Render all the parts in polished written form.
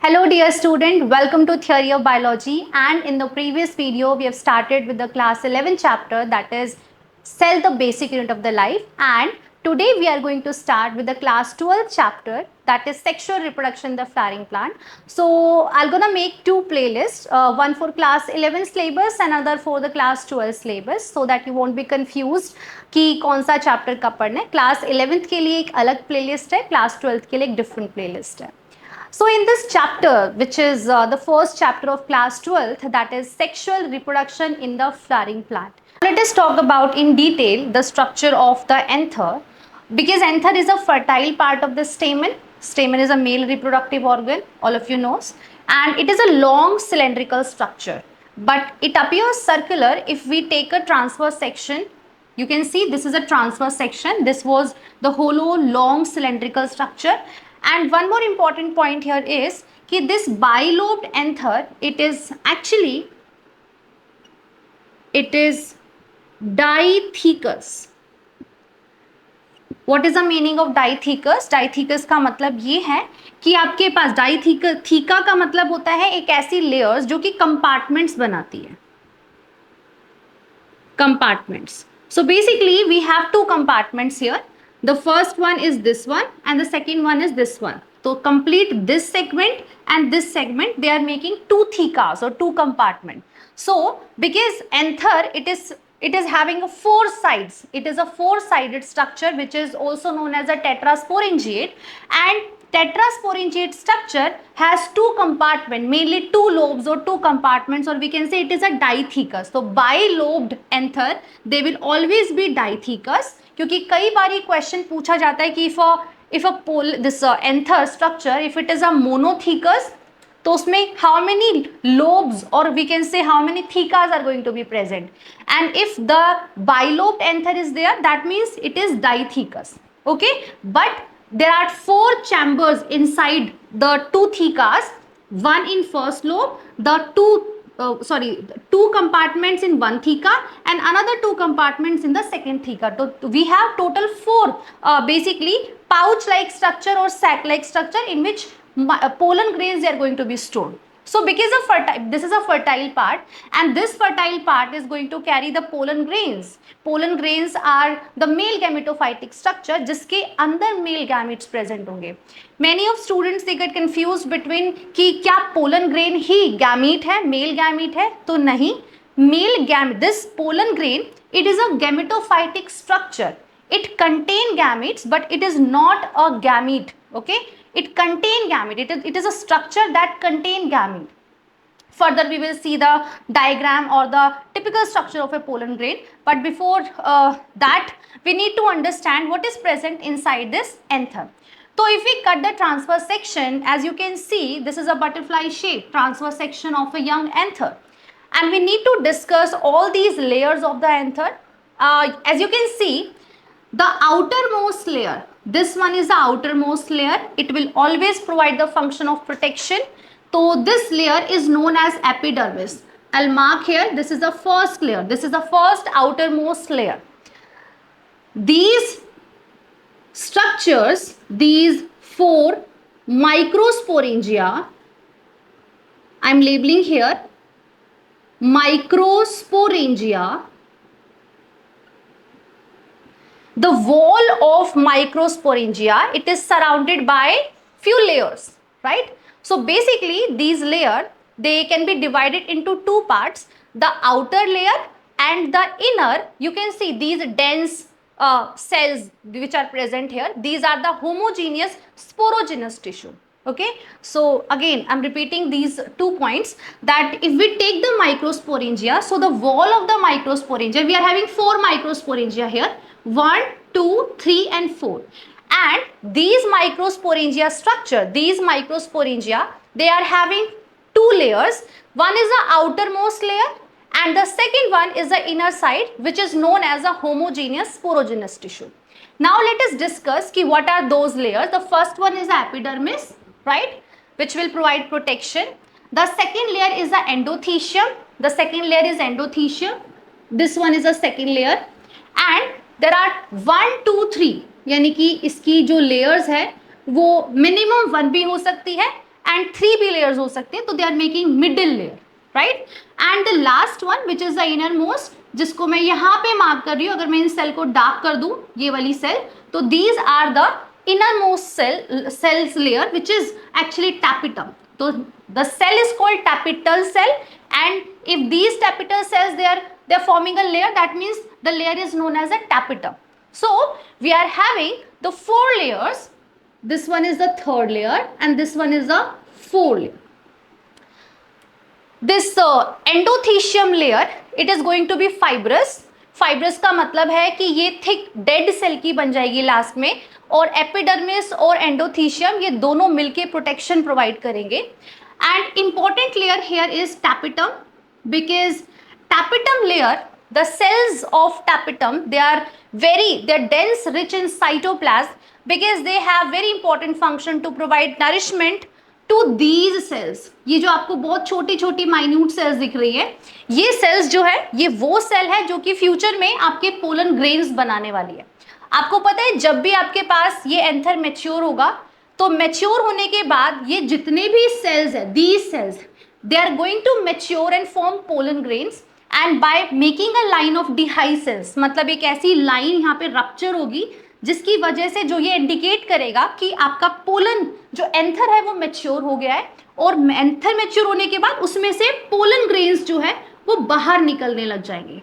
Hello dear student, welcome to Theory of Biology, and in the previous video we have started with the class 11 chapter, that is Cell, the basic unit of the life, and today we are going to start with the class 12 chapter, that is sexual reproduction in the flowering plant. So I'm gonna make two playlists, one for class 11 syllabus and another for the class 12 syllabus, so that you won't be confused कि कौन सा chapter कब पढ़ना है. Class 11th के लिए एक अलग प्लेलिस्ट है, क्लास 12th के लिए एक डिफरेंट प्लेलिस्ट है. So in this chapter, which is the first chapter of class 12th, that is sexual reproduction in the flowering plant. Let us talk about in detail the structure of the anther, because anther is a fertile part of the stamen. Stamen is a male reproductive organ, all of you knows, and it is a long cylindrical structure, but it appears circular if we take a transverse section. You can see this is a transverse section. This was the hollow long cylindrical structure. And one more important point here is that this bilobed anther, it is dithecous. What is the meaning of dithecous? Dithecous का मतलब ये है कि आपके पास डाइथीका का मतलब होता है एक ऐसी लेयर्स जो कि कंपार्टमेंट्स बनाती है. Compartments. So basically we have two compartments here. The first one is this one and the second one is this one. So complete this segment and this segment, they are making two thecas or two compartments. So because anther, it is having four sides. It is a four-sided structure which is also known as a tetrasporangiate, and tetrasporangiate structure has two compartments, mainly two lobes or two compartments, or we can say it is a dithecous. So bilobed anther, they will always be dithecous, क्योंकि कई बार ये question पूछा जाता है कि if this anther structure, if it is a monothecous, तो उसमें how many lobes or we can say how many thecas are going to be present, and if the bilobed anther is there, that means it is dithecous. Okay, but there are four chambers inside the two thecas, one in first lobe, two compartments in one theca and another two compartments in the second theca. So we have total four basically pouch like structure or sac like structure in which pollen grains they are going to be stored. So because of this is a fertile part, and this fertile part is going to carry the pollen grains. Pollen grains are the male gametophytic structure जिसके अंदर male gametes present होंगे. Many of students they get confused between कि क्या pollen grain ही gamete है, male gamete है, तो नहीं. Male gamete, this pollen grain, it is a gametophytic structure. It contains gametes, but it is not a gamete. Okay, it contains gamete. It is a structure that contains gamete. Further, we will see the diagram or the typical structure of a pollen grain. But before that, we need to understand what is present inside this anther. So if we cut the transverse section, as you can see, this is a butterfly shape transverse section of a young anther. And we need to discuss all these layers of the anther. As you can see, the outermost layer, this one is the outermost layer. It will always provide the function of protection. So this layer is known as epidermis. I'll mark here, this is the first layer. This is the first outermost layer. These structures, these four microsporangia, I'm labeling here, microsporangia. The wall of microsporangia, it is surrounded by few layers, right? So basically these layers, they can be divided into two parts, the outer layer and the inner. You can see these dense cells which are present here. These are the homogeneous sporogenous tissue. Okay, so again I'm repeating these 2 points, that if we take the microsporangia, so the wall of the microsporangia, we are having 4 microsporangia here, 1, 2, 3 and 4, and these microsporangia structure, these microsporangia, they are having 2 layers. One is the outermost layer and the second one is the inner side, which is known as a homogeneous sporogenous tissue. Now let us discuss ki what are those layers. The first one is the epidermis, right, which will provide protection. The second layer is the endothecium. The second layer is endothecium. This one is the second layer, and there are 1, 2, 3, यानी कि इसकी जो layers है वो minimum 1 भी हो सकती है एंड 3 भी लेयर्स हो सकते हैं, तो they are making middle layer, right. And the last one which is the innermost, जिसको मैं यहाँ पे मार्क कर रही हूँ, अगर मैं इन सेल को डार्क कर दूं, ये वाली सेल, तो these are the innermost cells layer which is actually tapetum. So the cell is called tapetal cell, and if these tapetal cells they are forming a layer, that means the layer is known as a tapetum. So we are having the 4 layers. This one is the 3rd layer and this one is the 4th layer. This endothecium layer, it is going to be fibrous. Fibrous का मतलब है कि ये thick dead cell की बन जाएगी last में, और एपिडर्मिस और एंडोथीशियम ये दोनों मिलके प्रोटेक्शन प्रोवाइड करेंगे. And important layer here is tapetum, because tapetum layer, the cells of tapetum they are dense, rich in cytoplasm, because they have very important function to provide nourishment to these cells. ये जो आपको बहुत छोटी छोटी minute sales दिख रही है, ये सेल्स जो है ये वो सेल है जो कि फ्यूचर में आपके पोलन ग्रेन्स बनाने वाली है. आपको पता है जब भी आपके पास ये एंथर मैच्योर होगा, तो मैच्योर होने के बाद ये जितने भी सेल्स है, these cells they are going to mature and form pollen grains, and by making a line of डिहाई सेल्स, मतलब एक ऐसी लाइन यहाँ पे रप्चर होगी जिसकी वजह से जो ये इंडिकेट करेगा कि आपका पोलन जो एंथर है वो मैच्योर हो गया है, और एंथर मैच्योर होने के बाद उसमें से पोलन ग्रेन्स जो है वो बाहर निकलने लग जाएंगे.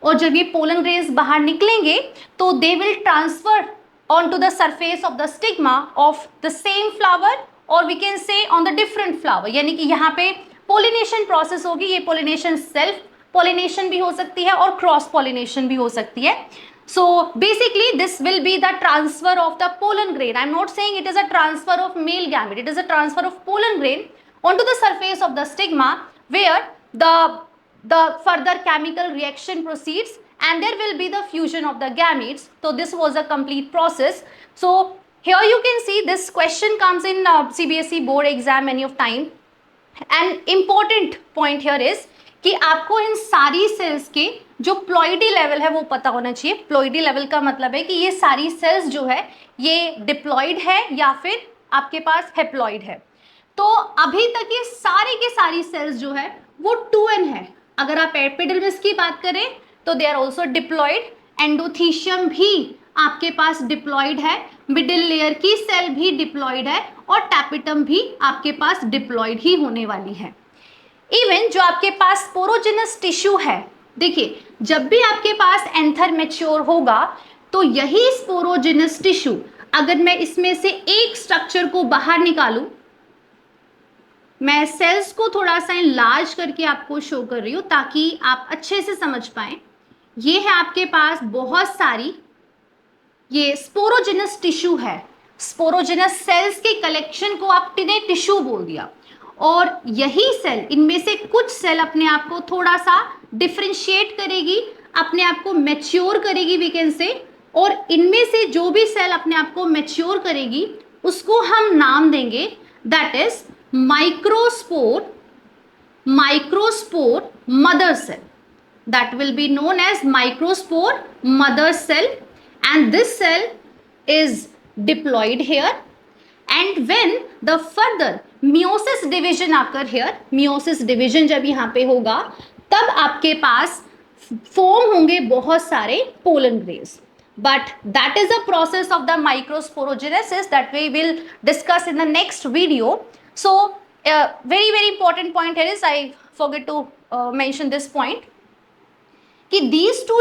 और जब ये पोलन ग्रेन्स बाहर निकलेंगे तो they will transfer on to the surface of the stigma of the same flower, और we can say on the different flower. यानी कि यहाँ पे पोलिनेशन प्रोसेस होगी. ये पोलिनेशन सेल्फ पोलिनेशन भी हो सकती है और क्रॉस पोलिनेशन भी हो सकती है. So basically this will be the transfer of the pollen grain. I am not saying it is a transfer of male gamete, it is a transfer of pollen grain onto the surface of the stigma, where the further chemical reaction proceeds and there will be the fusion of the gametes. So this was a complete process. So here you can see this question comes in CBSE board exam many of time. An important point here is कि आपको इन सारी sales के जो ploidy level है वो पता होना चाहिए. प्लॉइडी लेवल का मतलब है कि ये सारी सेल्स जो है ये डिप्लॉइड है या फिर आपके पास हेप्लॉइड है. तो अभी तक ये सारी के सारी सेल्स जो है वो 2n है. अगर आप एपिडर्मिस की बात करें तो they are also diploid, endothecium भी आपके पास डिप्लॉइड है, मिडिल लेयर की सेल भी डिप्लॉइड है, और टैपिटम भी आपके पास डिप्लॉइड ही होने वाली है. इवन जो आपके पास स्पोरोजेनस टिश्यू है, देखिए जब भी आपके पास एंथर मैच्योर होगा तो यही स्पोरोजेनस टिश्यू, अगर मैं इसमें से एक स्ट्रक्चर को बाहर निकालूं, मैं सेल्स को थोड़ा सा लार्ज करके आपको शो कर रही हूं ताकि आप अच्छे से समझ पाएं. ये है आपके पास बहुत सारी ये स्पोरोजेनस टिश्यू है. स्पोरोजेनस सेल्स के कलेक्शन को आपने टिश्यू बोल दिया, और यही सेल, इनमें से कुछ सेल अपने आप को थोड़ा सा डिफ्रेंशिएट करेगी, अपने आप को मैच्योर करेगी वी कैन से, और इनमें से जो भी सेल अपने आप को मैच्योर करेगी उसको हम नाम देंगे that is microspore mother cell. That will be known as microspore mother cell, and this cell is diploid here. And when the further meiosis division आकर हेयर, मियोसिस डिवीजन जब यहाँ पे होगा तब आपके पास फॉर्म होंगे बहुत सारे pollen grains. But that is a process of the microsporogenesis that we will discuss in the next video. So very important point here is I forget to mention this point कि these two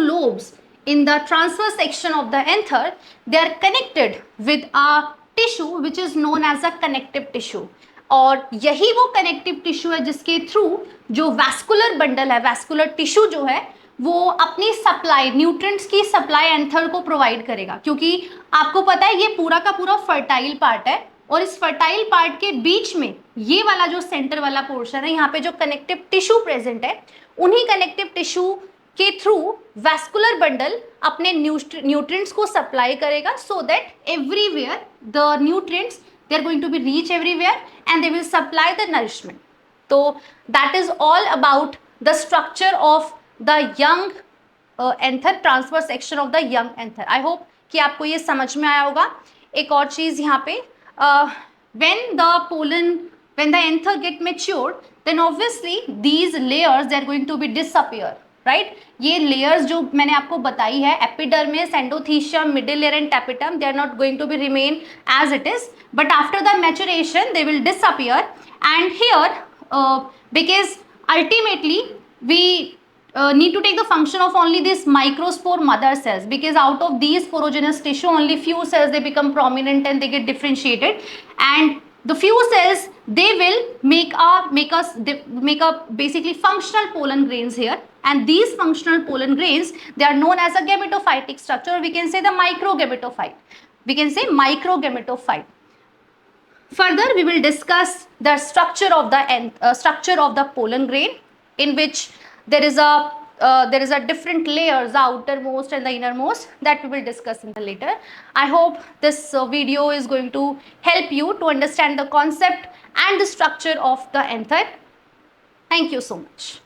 lobes in the transverse section of the anther, they are connected with a tissue which is known as a connective tissue. और यही वो connective tissue है जिसके through जो vascular bundle है, vascular tissue जो है वो अपनी सप्लाई, न्यूट्रिएंट्स की सप्लाई एंथर को प्रोवाइड करेगा. क्योंकि आपको पता है ये पूरा का पूरा फर्टाइल पार्ट है, और इस फर्टाइल पार्ट के बीच में ये वाला जो सेंटर वाला पोर्शन है, यहाँ पे जो कनेक्टिव टिश्यू प्रेजेंट है, उन्हीं कनेक्टिव टिश्यू के थ्रू वैस्कुलर बंडल अपने न्यूट्रिएंट्स को सप्लाई करेगा, so that everywhere the nutrients they are going to be reach everywhere and they will supply the nourishment. So that is all about the structure of the young anther, transverse section of the young anther. I hope कि आपको ये समझ में आया होगा. एक और चीज़ यहाँ पे when the anther get matured, then obviously these layers they are going to be disappear, right? ये layers जो मैंने आपको बताई है, epidermis, endothelium, middle layer and tapetum, they are not going to be remain as it is, but after the maturation they will disappear. And here because ultimately we need to take the function of only these microspore mother cells, because out of these porogenous tissue only few cells they become prominent and they get differentiated, and the few cells they will make a basically functional pollen grains here, and these functional pollen grains they are known as a gametophytic structure, or we can say the microgametophyte. We can say microgametophyte. Further, we will discuss the structure of the pollen grain, in which there is a different layers, the outermost and the innermost, that we will discuss in the later. I hope this video is going to help you to understand the concept and the structure of the anther. Thank you so much.